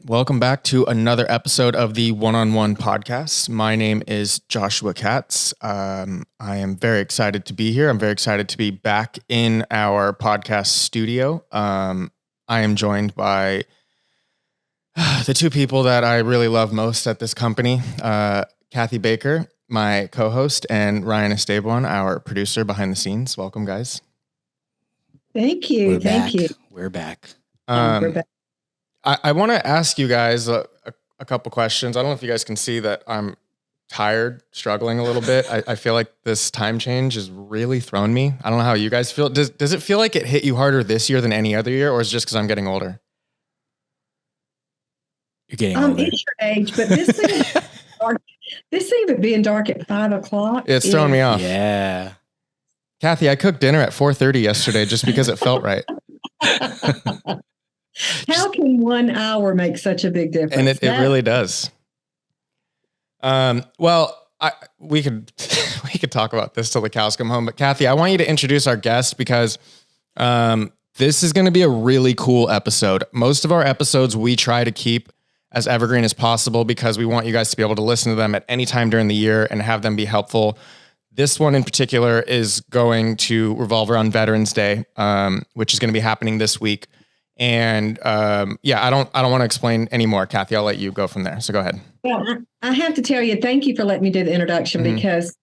Welcome back to another episode of the One-on-One podcast. My name is Joshua Katz. I am very excited to be here. I'm very excited to be back in our podcast studio. I am joined by the two people that I really love most at this company, Kathy Baker, my co-host, and Ryan Esteban, our producer behind the scenes. Welcome, guys. Thank you. Thank you. We're back. We're back. I want to ask you guys a couple questions. I don't know if you guys can see that I'm tired, struggling a little bit. I feel like this time change has really thrown me. I don't know how you guys feel. Does it feel like it hit you harder this year than any other year, or is it just because I'm getting older? You're getting older. It's your age, but this thing, this thing of being dark at 5 o'clock. It's throwing me off. Yeah. Kathy, I cooked dinner at 4:30 yesterday just because it felt right. How can 1 hour make such a big difference? And it really does. Well, we could talk about this till the cows come home. But Kathy, I want you to introduce our guest because this is going to be a really cool episode. Most of our episodes we try to keep as evergreen as possible because we want you guys to be able to listen to them at any time during the year and have them be helpful. This one in particular is going to revolve around Veterans Day, which is going to be happening this week. And I don't want to explain anymore, Kathy. I'll let you go from there. So go ahead. Well, I have to tell you, thank you for letting me do the introduction because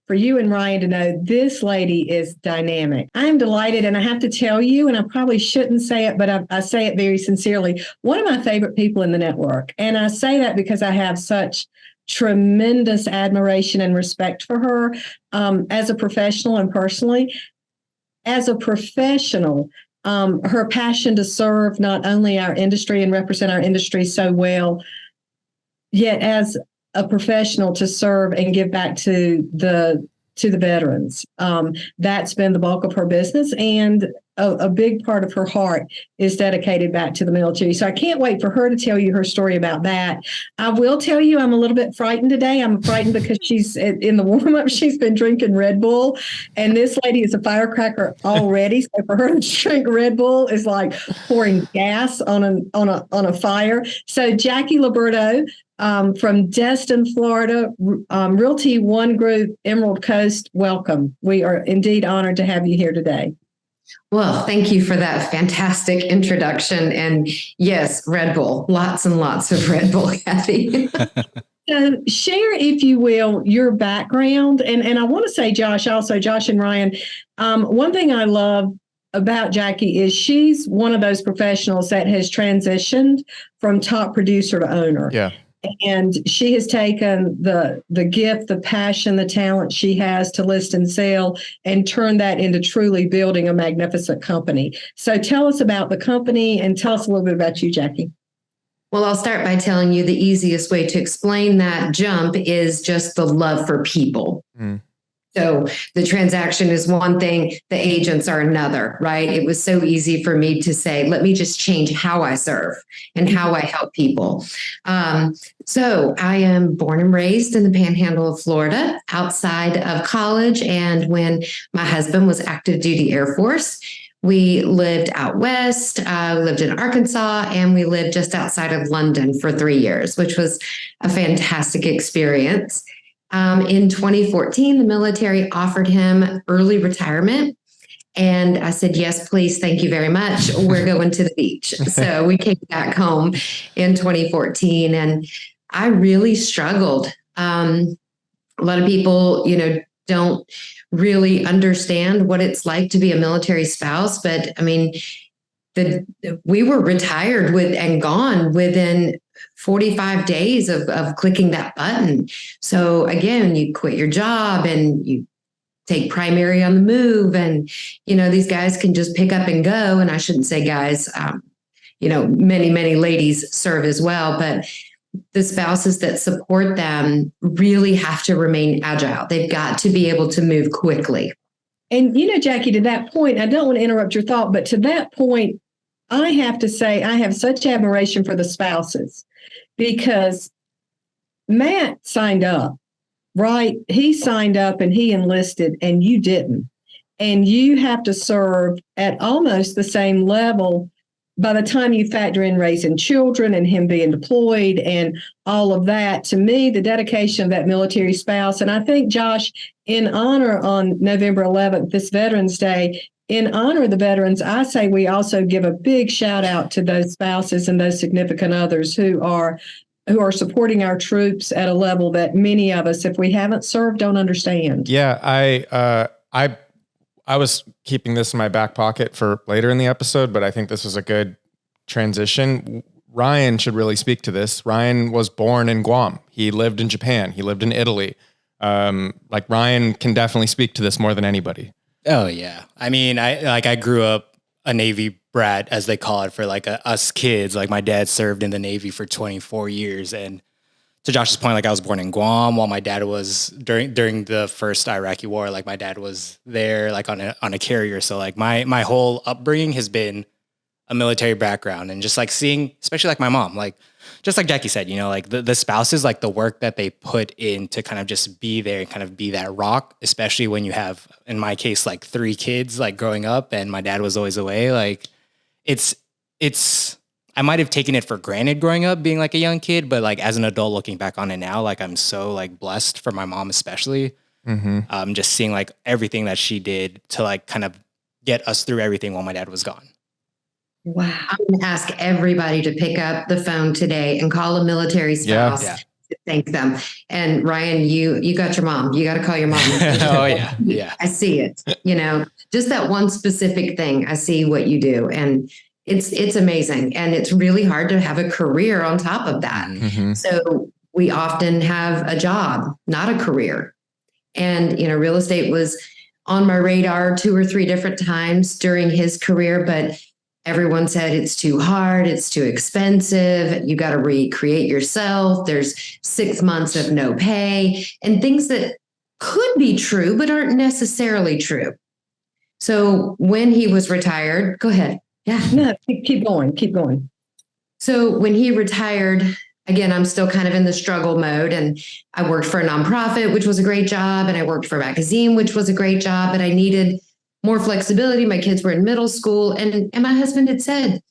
for you and Ryan to know, this lady is dynamic. I'm delighted, and I have to tell you, and I probably shouldn't say it, but I say it very sincerely, one of my favorite people in the network. And I say that because I have such tremendous admiration and respect for her as a professional and personally. As a professional, her passion to serve not only our industry and represent our industry so well, yet as a professional to serve and give back to the veterans. That's been the bulk of her business, and a big part of her heart is dedicated back to the military. So I can't wait for her to tell you her story about that. I will tell you, I'm a little bit frightened today. I'm frightened because she's in the warm-up. She's been drinking Red Bull, and this lady is a firecracker already. So for her to drink Red Bull is like pouring gas on a fire. So Jacqui Luberto, from Destin, Florida, Realty ONE Group, Emerald Coast, welcome. We are indeed honored to have you here today. Well, thank you for that fantastic introduction. And yes, Red Bull, lots and lots of Red Bull, Kathy. So share, if you will, your background. And I want to say, Josh and Ryan, one thing I love about Jacqui is she's one of those professionals that has transitioned from top producer to owner. Yeah. And she has taken the gift, the passion, the talent she has to list and sell and turned that into truly building a magnificent company. So tell us about the company and tell us a little bit about you, Jacqui. Well, I'll start by telling you the easiest way to explain that jump is just the love for people. So the transaction is one thing, the agents are another, right? It was so easy for me to say, let me just change how I serve and how I help people. So I am born and raised in the Panhandle of Florida, outside of college. And when my husband was active duty Air Force, we lived out west, we lived in Arkansas, and we lived just outside of London for 3 years, which was a fantastic experience. In 2014, the military offered him early retirement. And I said, yes, please. Thank you very much. We're going to the beach. So we came back home in 2014 and I really struggled. A lot of people, don't really understand what it's like to be a military spouse. But I mean, we were retired and gone within 45 days of clicking that button. So again, you quit your job and you take primary on the move, and these guys can just pick up and go. And I shouldn't say guys, many ladies serve as well, but the spouses that support them really have to remain agile. They've got to be able to move quickly. And Jacqui, to that point, I don't want to interrupt your thought, but to that point, I have to say I have such admiration for the spouses because Matt signed up, right? He signed up and he enlisted and you didn't. And you have to serve at almost the same level by the time you factor in raising children and him being deployed and all of that, to me, the dedication of that military spouse, and I think, Josh, in honor on November 11th, this Veterans Day, in honor of the veterans, I say we also give a big shout out to those spouses and those significant others who are supporting our troops at a level that many of us, if we haven't served, don't understand. Yeah, I was keeping this in my back pocket for later in the episode, but I think this was a good transition. Ryan should really speak to this. Ryan was born in Guam. He lived in Japan. He lived in Italy. Ryan can definitely speak to this more than anybody. Oh yeah. I mean, I grew up a Navy brat, as they call it, for us kids. Like my dad served in the Navy for 24 years. And to Josh's point, I was born in Guam while my dad was during the first Iraqi war, my dad was there on a carrier. So my whole upbringing has been a military background, and just seeing, especially my mom, just like Jacqui said, the spouses, the work that they put in to kind of just be there and kind of be that rock, especially when you have, in my case, 3 kids, growing up, and my dad was always away. It's, I might've taken it for granted growing up being a young kid, but as an adult looking back on it now, I'm so blessed for my mom, especially, just seeing everything that she did to kind of get us through everything while my dad was gone. Wow. I'm going to ask everybody to pick up the phone today and call a military spouse to thank them. And Ryan, you got your mom. You got to call your mom. Oh, yeah. Yeah. I see it. Just that one specific thing. I see what you do. And it's amazing. And it's really hard to have a career on top of that. Mm-hmm. So we often have a job, not a career. And, real estate was on my radar 2 or 3 different times during his career, but everyone said it's too hard, it's too expensive, you got to recreate yourself, there's 6 months of no pay, and things that could be true, but aren't necessarily true. So when he was retired, go ahead. Yeah. No, keep going. So when he retired, again, I'm still kind of in the struggle mode, and I worked for a nonprofit, which was a great job, and I worked for a magazine, which was a great job, but I needed more flexibility. My kids were in middle school, and my husband had said,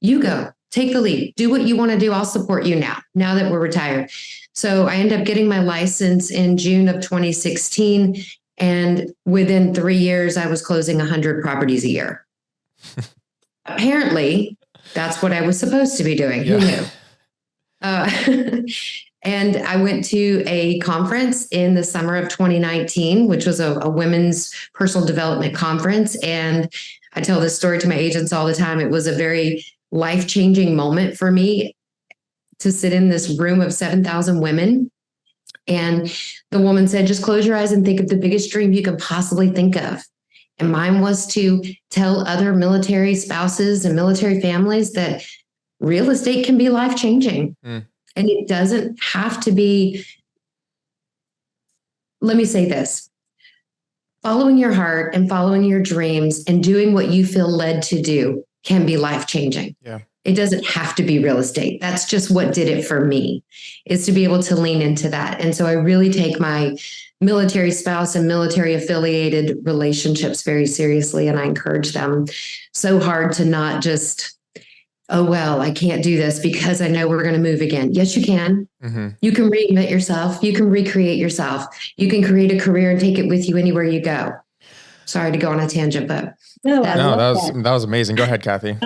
you go, take the lead, do what you want to do. I'll support you now that we're retired. So I ended up getting my license in June of 2016. And within 3 years, I was closing 100 properties a year. Apparently, that's what I was supposed to be doing. Who knew? And I went to a conference in the summer of 2019, which was a women's personal development conference. And I tell this story to my agents all the time. It was a very life-changing moment for me to sit in this room of 7,000 women. And the woman said, just close your eyes and think of the biggest dream you can possibly think of. And mine was to tell other military spouses and military families that real estate can be life-changing. And it doesn't have to be, let me say this, following your heart and following your dreams and doing what you feel led to do can be life-changing. Yeah. It doesn't have to be real estate. That's just what did it for me, is to be able to lean into that. And so I really take my military spouse and military affiliated relationships very seriously. And I encourage them so hard to not just, oh, well, I can't do this because I know we're going to move again. Yes, you can. Mm-hmm. You can reinvent yourself. You can recreate yourself. You can create a career and take it with you anywhere you go. Sorry to go on a tangent, but that was amazing. Go ahead, Kathy.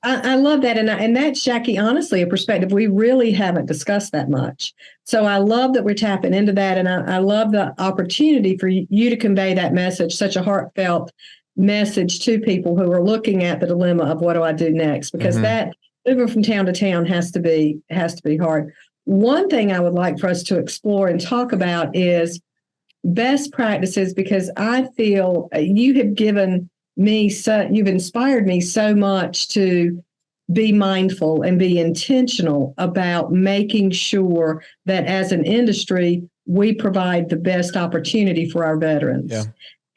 I love that. And that's, Jacqui, honestly, a perspective we really haven't discussed that much. So I love that we're tapping into that. And I love the opportunity for you to convey that message, such a heartfelt message to people who are looking at the dilemma of what do I do next? Because that moving from town to town has to be hard. One thing I would like for us to explore and talk about is best practices, because I feel you have given me you've inspired me so much to be mindful and be intentional about making sure that as an industry, we provide the best opportunity for our veterans. Yeah.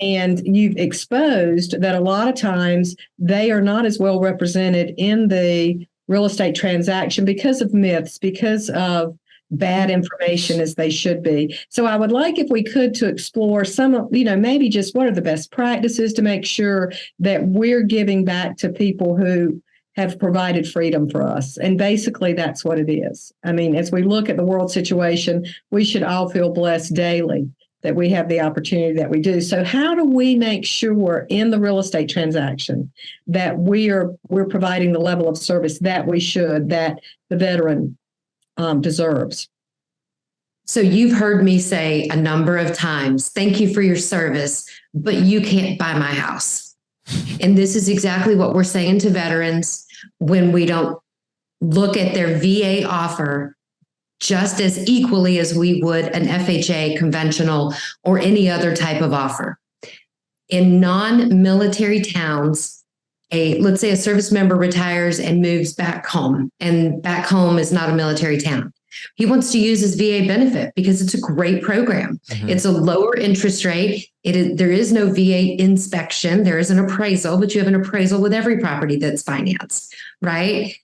And you've exposed that a lot of times they are not as well represented in the real estate transaction because of myths, because of bad information as they should be. So I would like, if we could, to explore some of, maybe just what are the best practices to make sure that we're giving back to people who have provided freedom for us. And basically, that's what it is. I mean, as we look at the world situation, we should all feel blessed daily that we have the opportunity that we do. So how do we make sure in the real estate transaction that we're providing the level of service that we should, that the veteran deserves? So you've heard me say a number of times, thank you for your service, but you can't buy my house. And this is exactly what we're saying to veterans when we don't look at their VA offer just as equally as we would an FHA, conventional, or any other type of offer. In non-military towns, let's say a service member retires and moves back home, and back home is not a military town. He wants to use his VA benefit because it's a great program. Mm-hmm. It's a lower interest rate. There is no VA inspection. There is an appraisal, but you have an appraisal with every property that's financed, right?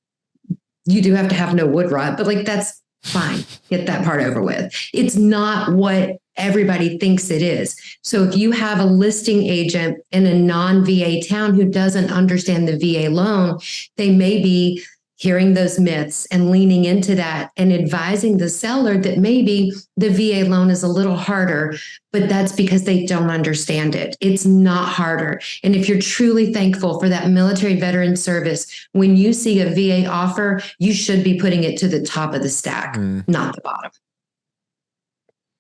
You do have to have no wood rot, but that's fine. Get that part over with. It's not what everybody thinks it is. So if you have a listing agent in a non-VA town who doesn't understand the VA loan, they may be hearing those myths and leaning into that and advising the seller that maybe the VA loan is a little harder, but that's because they don't understand it. It's not harder. And if you're truly thankful for that military veteran service, when you see a VA offer, you should be putting it to the top of the stack, not the bottom.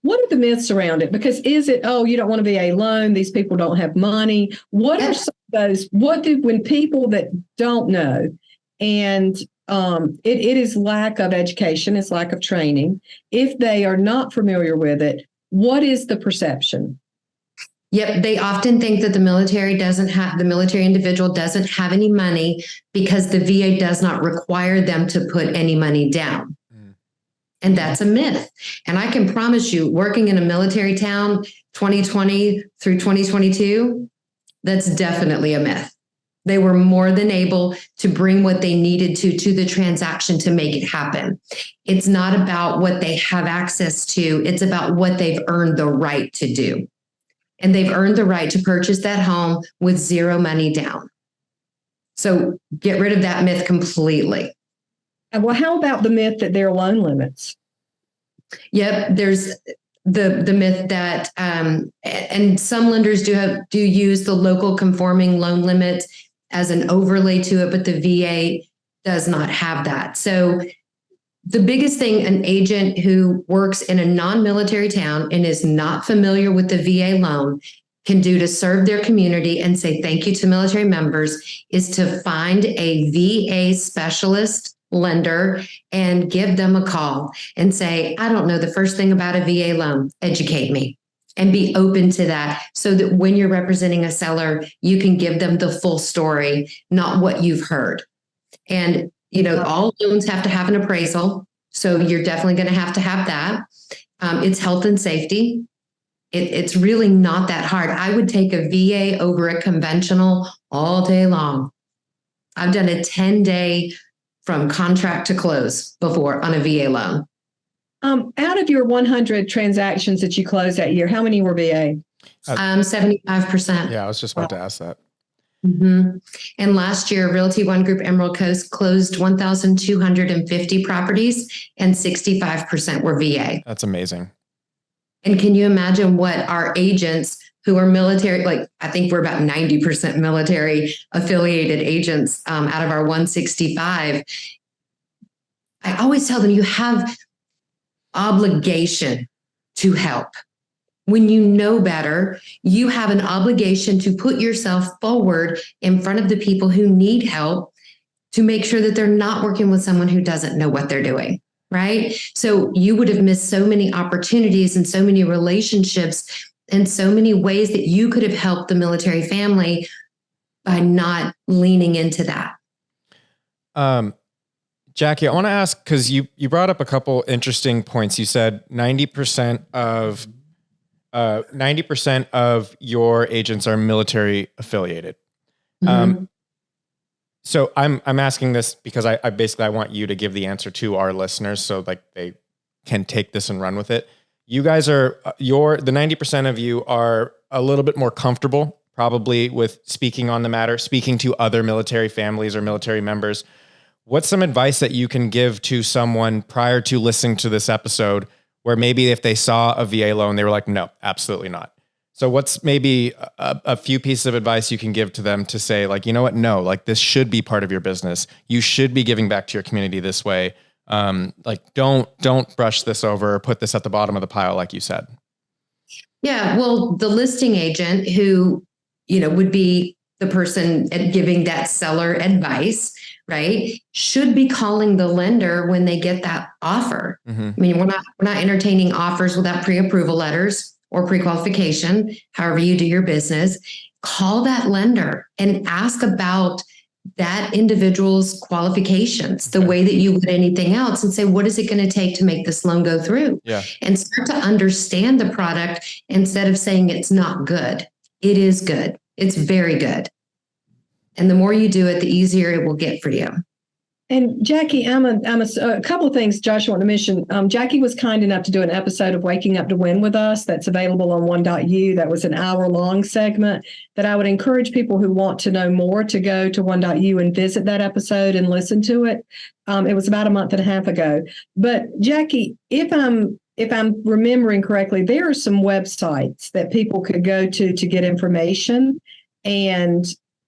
What are the myths around it? Because is it, oh, you don't want a VA loan, these people don't have money? What are some of those, when people that don't know, and it is lack of education, it's lack of training. If they are not familiar with it, what is the perception? Yep, they often think that the military individual doesn't have any money because the VA does not require them to put any money down. And that's a myth. And I can promise you, working in a military town 2020 through 2022, that's definitely a myth. They were more than able to bring what they needed to the transaction to make it happen. It's not about what they have access to. It's about what they've earned the right to do. And they've earned the right to purchase that home with zero money down. So get rid of that myth completely. Well, how about the myth that there are loan limits? Yep, there's the myth that, and some lenders do use the local conforming loan limit as an overlay to it, but the VA does not have that. So the biggest thing an agent who works in a non-military town and is not familiar with the VA loan can do to serve their community and say thank you to military members is to find a VA specialist lender and give them a call and say, I don't know the first thing about a VA loan, educate me. And be open to that so that when you're representing a seller, you can give them the full story, not what you've heard. And, all loans have to have an appraisal. So you're definitely going to have that. It's health and safety. It's really not that hard. I would take a VA over a conventional all day long. I've done a 10-day from contract to close before on a VA loan. Out of your 100 transactions that you closed that year, how many were VA? 75%. Yeah, I was just about to ask that. Mm-hmm. And last year, Realty ONE Group Emerald Coast closed 1,250 properties and 65% were VA. That's amazing. And can you imagine what our agents who are military, I think we're about 90% military affiliated agents out of our 165. I always tell them you have obligation to help. When you know better, you have an obligation to put yourself forward in front of the people who need help to make sure that they're not working with someone who doesn't know what they're doing, right? So you would have missed so many opportunities and so many relationships and so many ways that you could have helped the military family by not leaning into that. Jacqui, I want to ask, because you brought up a couple interesting points. You said 90% of your agents are military affiliated. Mm-hmm. So I'm asking this because I want you to give the answer to our listeners so they can take this and run with it. You guys are the 90% of you are a little bit more comfortable probably with speaking on the matter, speaking to other military families or military members. What's some advice that you can give to someone prior to listening to this episode where maybe if they saw a VA loan, they were like, no, absolutely not. So what's maybe a few pieces of advice you can give to them to say like, you know what? No, like this should be part of your business. You should be giving back to your community this way. Like don't brush this over or put this at the bottom of the pile, like you said. Yeah. Well, the listing agent who, would be the person giving that seller advice, right, should be calling the lender when they get that offer. Mm-hmm. I mean, we're not entertaining offers without pre-approval letters or pre-qualification, however you do your business. Call that lender and ask about that individual's qualifications the way that you would anything else, and say, what is it going to take to make this loan go through? Yeah. And start to understand the product instead of saying it's not good. It is good. It's very good. And the more you do it, the easier it will get for you. And Jacqui, a couple of things Josh wanted to mention. Jacqui was kind enough to do an episode of Waking Up to Win with us. That's available on one.u. That was an hour-long segment that I would encourage people who want to know more to go to one.u and visit that episode and listen to it. It was about a month and a half ago. But Jacqui, if I'm remembering correctly, there are some websites that people could go to get information and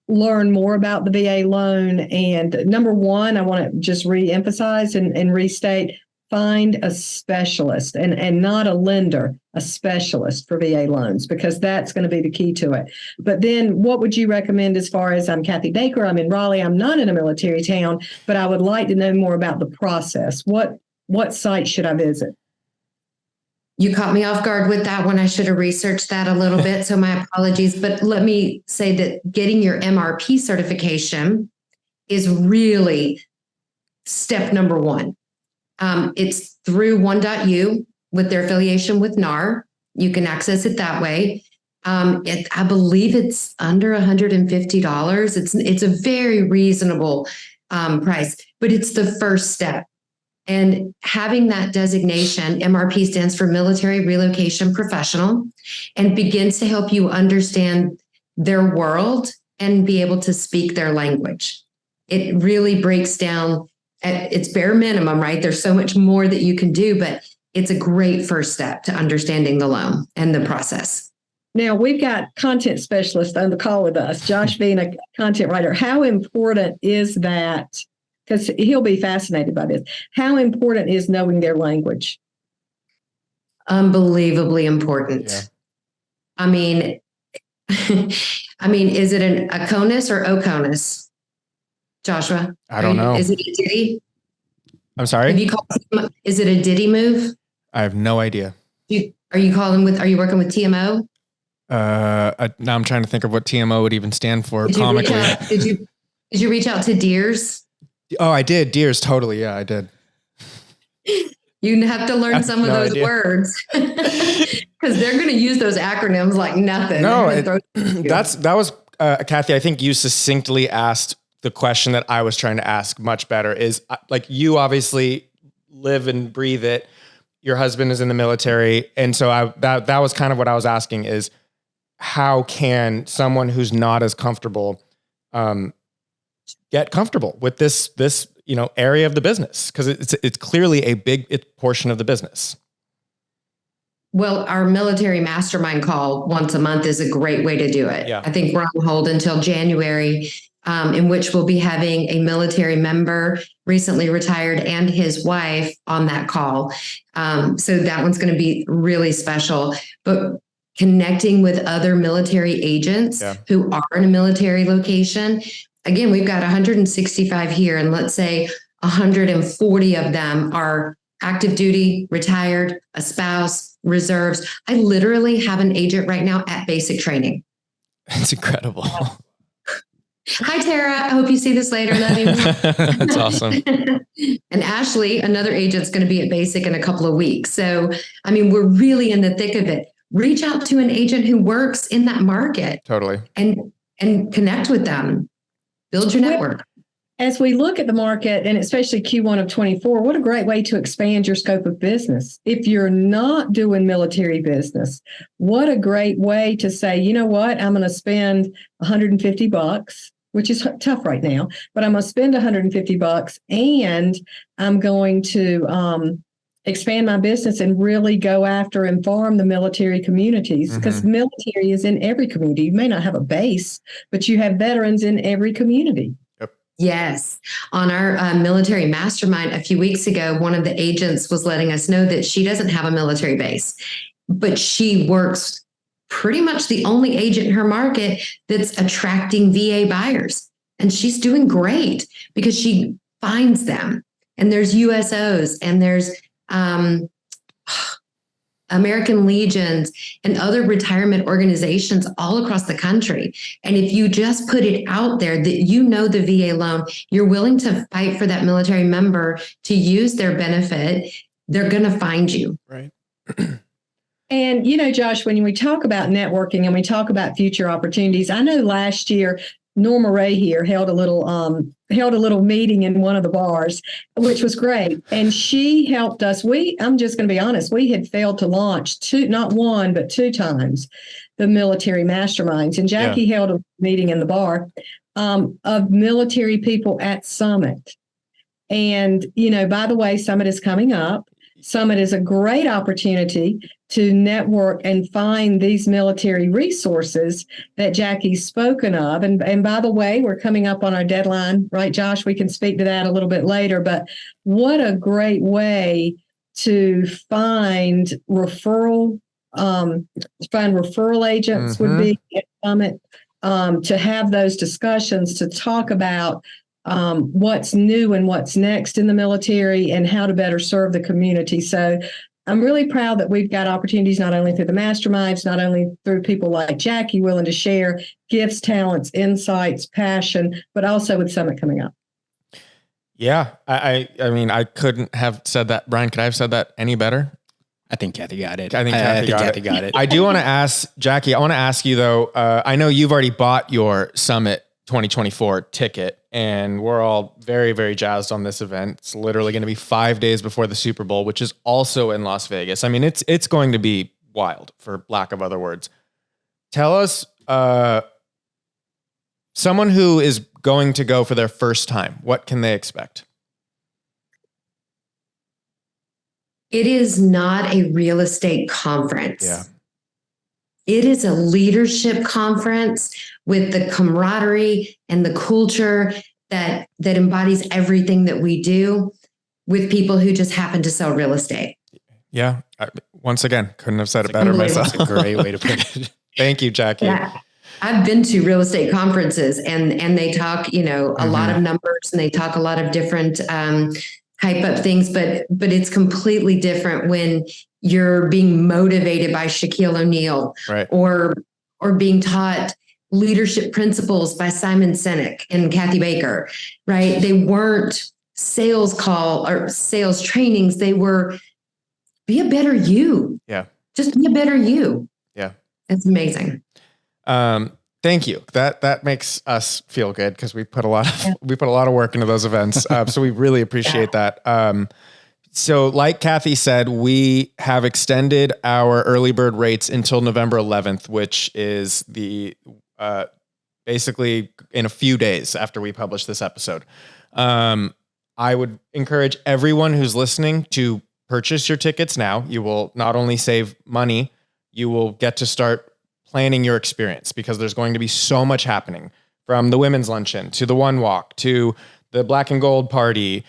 learn more about the VA loan. And number one, I want to just re-emphasize and restate, find a specialist and not a lender, a specialist for VA loans, because that's going to be the key to it. But then what would you recommend as far as, I'm Kathy Baker, I'm in Raleigh, I'm not in a military town, but I would like to know more about the process. What site should I visit? You caught me off guard with that one. I should have researched that a little bit. So my apologies. But let me say that getting your MRP certification is really step number one. It's through one.u with their affiliation with NAR. You can access it that way. I believe it's under $150. It's a very reasonable price, but it's the first step. And having that designation, MRP stands for Military Relocation Professional, and begins to help you understand their world and be able to speak their language. It really breaks down at its bare minimum, right? There's so much more that you can do, but it's a great first step to understanding the loan and the process. Now, we've got content specialists on the call with us, Josh being a content writer. How important is that? Because he'll be fascinated by this. How important is knowing their language? Unbelievably important. Yeah. I mean, is it an Aconus or Oconus, Joshua? I don't know. Is it a Diddy? I'm sorry? Is it a Diddy move? I have no idea. Are you working with TMO? Now I'm trying to think of what TMO would even stand for comically. Did you reach out to Deers? Oh, I did. Deers. Totally. Yeah, I did. You have to learn some of those words because they're going to use those acronyms like nothing. No, that was Kathy. I think you succinctly asked the question that I was trying to ask much better. Is like, you obviously live and breathe it. Your husband is in the military, and so that was kind of what I was asking: is how can someone who's not as comfortable get comfortable with this area of the business, because it's clearly a big portion of the business. Well, our military mastermind call once a month is a great way to do it. Yeah. I think we're on hold until January, in which we'll be having a military member, recently retired, and his wife on that call. So that one's going to be really special. But connecting with other military agents who are in a military location. Again, we've got 165 here, and let's say 140 of them are active duty, retired, a spouse, reserves. I literally have an agent right now at basic training. That's incredible. Hi, Tara. I hope you see this later. Love you. That's awesome. And Ashley, another agent's going to be at basic in a couple of weeks. So, I mean, we're really in the thick of it. Reach out to an agent who works in that market. Totally. And connect with them. Build your network. as we look at the market, and especially Q1 of 24, what a great way to expand your scope of business. If you're not doing military business, what a great way to say, you know what, I'm going to spend $150, which is tough right now, but I'm going to spend $150 and I'm going to expand my business and really go after and farm the military communities, because military is in every community. You may not have a base, but you have veterans in every community. Yes. On our military mastermind a few weeks ago, one of the agents was letting us know that she doesn't have a military base, but she works pretty much the only agent in her market that's attracting VA buyers. And she's doing great because she finds them. And there's USOs and there's American Legions and other retirement organizations all across the country. And if you just put it out there that you know the VA loan, you're willing to fight for that military member to use their benefit, they're going to find you. Right. And, you know, Josh, when we talk about networking and we talk about future opportunities, I know last year, Norma Ray here held a little meeting in one of the bars, which was great. And she helped us. I'm just going to be honest, we had failed to launch not one, but 2 times the military masterminds. And Jacqui held a meeting in the bar of military people at Summit. And, you know, by the way, Summit is coming up. Summit is a great opportunity to network and find these military resources that Jacqui's spoken of. And by the way, we're coming up on our deadline, right, Josh? We can speak to that a little bit later, but what a great way to find referral agents would be at Summit, to have those discussions, to talk about what's new and what's next in the military and how to better serve the community. So I'm really proud that we've got opportunities not only through the masterminds, not only through people like Jacqui willing to share gifts, talents, insights, passion, but also with Summit coming up. Yeah. I mean, I couldn't have said that. Brian, could I have said that any better? I think Kathy got it. I think Kathy got it. I do want to ask Jacqui, I want to ask you though, I know you've already bought your Summit 2024 ticket, and we're all very, very jazzed on this event. It's literally going to be 5 days before the Super Bowl, which is also in Las Vegas. I mean, it's going to be wild, for lack of other words. Tell us, someone who is going to go for their first time, what can they expect? It is not a real estate conference. Yeah. It is a leadership conference with the camaraderie and the culture that embodies everything that we do with people who just happen to sell real estate. Yeah. Once again, couldn't have said it better myself. That's a great way to put it. Thank you, Jacqui. Yeah. I've been to real estate conferences and they talk, you know, a lot of numbers and they talk a lot of different hype up things, but it's completely different when you're being motivated by Shaquille O'Neal, right, or being taught leadership principles by Simon Sinek and Kathy Baker, right? They weren't sales call or sales trainings. They were be a better you. Yeah. Just be a better you. Yeah. It's amazing. Thank you. That makes us feel good because we put a lot of work into those events. So we really appreciate that. So like Kathy said, we have extended our early bird rates until November 11th, which is the basically in a few days after we publish this episode. I would encourage everyone who's listening to purchase your tickets now. You will not only save money, you will get to start planning your experience because there's going to be so much happening, from the women's luncheon to the one walk to the black and gold party.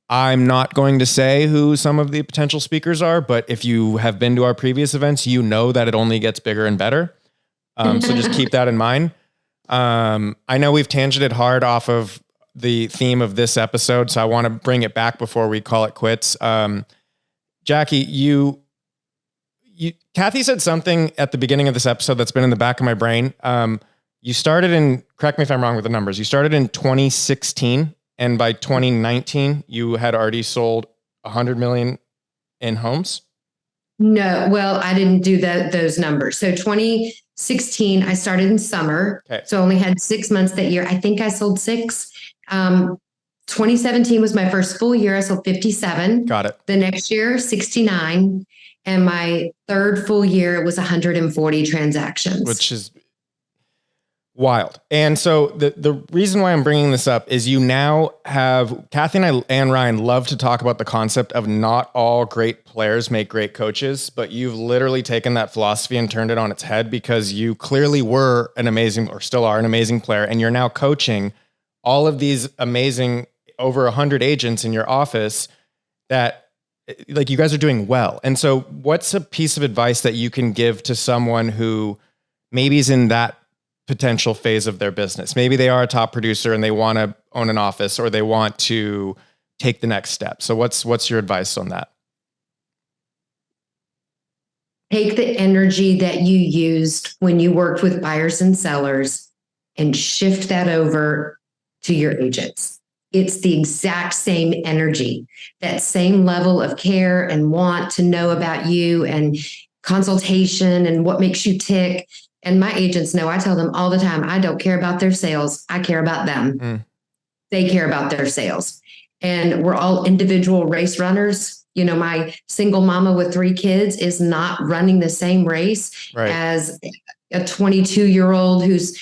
I'm not going to say who some of the potential speakers are, but if you have been to our previous events, you know that it only gets bigger and better. So just keep that in mind. I know we've tangented hard off of the theme of this episode, so I want to bring it back before we call it quits. Jacqui, Kathy said something at the beginning of this episode that's been in the back of my brain. You started in, correct me if I'm wrong with the numbers, you started in 2016, and by 2019, you had already sold 100 million in homes? No, well, I didn't do those numbers. So 2016, I started in summer. Okay. So I only had 6 months that year. I think I sold 6. 2017 was my first full year. I sold 57. Got it. The next year, 69. And my third full year was 140 transactions. Which is wild. And so the reason why I'm bringing this up is you now have, Kathy and I and Ryan love to talk about the concept of not all great players make great coaches, but you've literally taken that philosophy and turned it on its head, because you clearly were an amazing, or still are an amazing player. And you're now coaching all of these amazing, over 100 agents in your office that, like, you guys are doing well. And so what's a piece of advice that you can give to someone who maybe is in that potential phase of their business? Maybe they are a top producer and they want to own an office, or they want to take the next step. So what's your advice on that? Take the energy that you used when you worked with buyers and sellers and shift that over to your agents. It's the exact same energy, that same level of care and want to know about you and consultation and what makes you tick. And my agents know, I tell them all the time, I don't care about their sales. I care about them. They care about their sales. And we're all individual race runners. You know, my single mama with 3 kids is not running the same race as a 22-year-old who's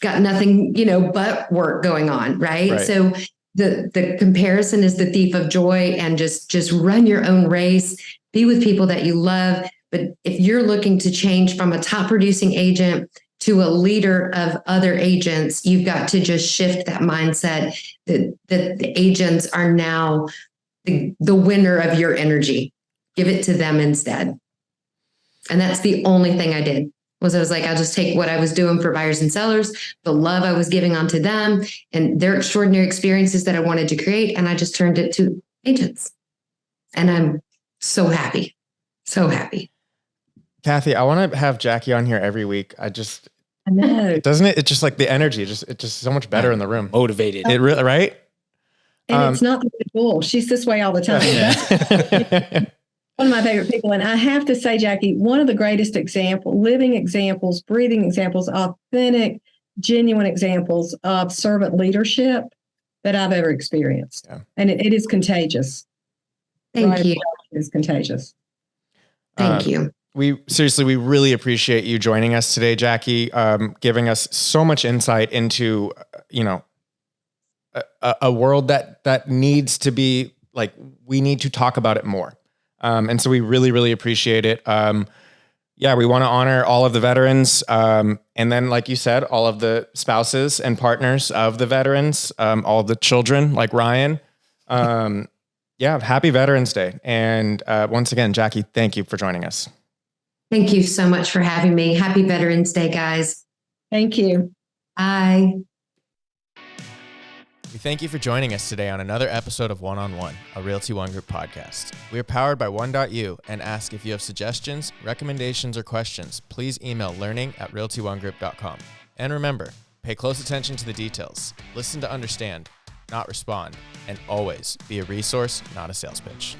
got nothing, but work going on. Right. So the comparison is the thief of joy, and just run your own race, be with people that you love. But if you're looking to change from a top producing agent to a leader of other agents, you've got to just shift that mindset that the agents are now the winner of your energy. Give it to them instead. And that's the only thing I did. I was like, I'll just take what I was doing for buyers and sellers, the love I was giving onto them and their extraordinary experiences that I wanted to create. And I just turned it to agents. And I'm so happy. So happy. Kathy, I want to have Jacqui on here every week. I know. Doesn't it? It's just like the energy, it's just so much better in the room. Motivated. It really, right? And it's not the bull. She's this way all the time. That's one of my favorite people. And I have to say, Jacqui, one of the greatest living examples, breathing examples, authentic, genuine examples of servant leadership that I've ever experienced. Yeah. And it is contagious. Thank you. It is contagious. Thank you. We really appreciate you joining us today, Jacqui, giving us so much insight into, a world that needs to be, like, we need to talk about it more. And so we really, really appreciate it. We want to honor all of the veterans. And then, like you said, all of the spouses and partners of the veterans, all of the children like Ryan. Happy Veterans Day. And once again, Jacqui, thank you for joining us. Thank you so much for having me. Happy Veterans Day, guys. Thank you. Bye. We thank you for joining us today on another episode of One on One, a Realty ONE Group podcast. We are powered by One.U and ask if you have suggestions, recommendations, or questions, please email learning@realtyonegroup.com. And remember, pay close attention to the details, listen to understand, not respond, and always be a resource, not a sales pitch.